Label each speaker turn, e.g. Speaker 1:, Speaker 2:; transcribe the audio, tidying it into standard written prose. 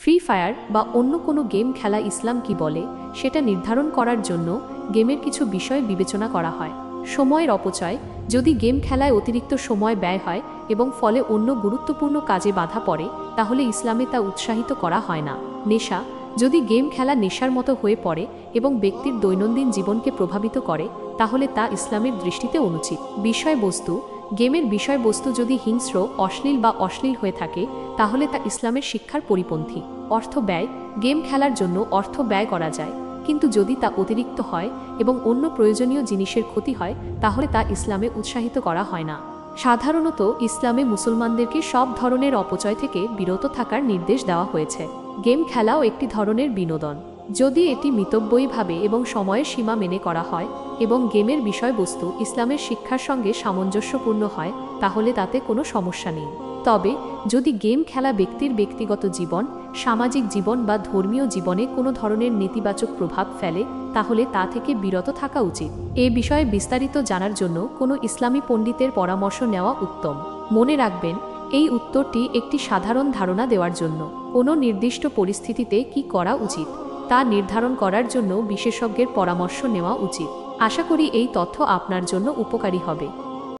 Speaker 1: Free fire বা অন্য কোনো গেম খেলা ইসলাম কি বলে সেটা নির্ধারণ করার জন্য গেমের কিছু বিষয় বিবেচনা করা হয়। সময়ের অপচয়, যদি গেম খেলায় অতিরিক্ত সময় ব্যয় হয় এবং ফলে অন্য গুরুত্বপূর্ণ কাজে বাধা পড়ে, তাহলে ইসলামে তা উৎসাহিত করা হয় না। নেশা, যদি গেম খেলা নেশার মতো হয়ে পড়ে এবং ব্যক্তির দৈনন্দিন জীবনকে প্রভাবিত করে, তাহলে তা ইসলামের দৃষ্টিতে অনুচিত। বিষয়বস্তু, গেমের বিষয়বস্তু যদি হিংস্র, অশ্লীল বা অশ্লীল হয়ে থাকে, তাহলে তা ইসলামের শিক্ষার পরিপন্থী। অর্থ ব্যয়, গেম খেলার জন্য অর্থ ব্যয় করা যায়, কিন্তু যদি তা অতিরিক্ত হয় এবং অন্য প্রয়োজনীয় জিনিসের ক্ষতি হয়, তাহলে তা ইসলামে উৎসাহিত করা হয় না। সাধারণত ইসলামে মুসলমানদেরকে সব ধরনের অপচয় থেকে বিরত থাকার নির্দেশ দেওয়া হয়েছে। গেম খেলাও একটি ধরনের বিনোদন, যদি এটি মিতব্যয়ীভাবে এবং সময়ের সীমা মেনে করা হয় এবং গেমের বিষয়বস্তু ইসলামের শিক্ষার সঙ্গে সামঞ্জস্যপূর্ণ হয়, তাহলে তাতে কোনো সমস্যা নেই। তবে যদি গেম খেলা ব্যক্তির ব্যক্তিগত জীবন, সামাজিক জীবন বা ধর্মীয় জীবনে কোনো ধরনের নেতিবাচক প্রভাব ফেলে, তাহলে তা থেকে বিরত থাকা উচিত। এ বিষয়ে বিস্তারিত জানার জন্য কোনো ইসলামী পণ্ডিতের পরামর্শ নেওয়া উত্তম। মনে রাখবেন, এই উত্তরটি একটি সাধারণ ধারণা দেওয়ার জন্য। কোনো নির্দিষ্ট পরিস্থিতিতে কি করা উচিত তা নির্ধারণ করার জন্য বিশেষজ্ঞের পরামর্শ নেওয়া উচিত। আশা করি এই তথ্য আপনার জন্য উপকারী হবে।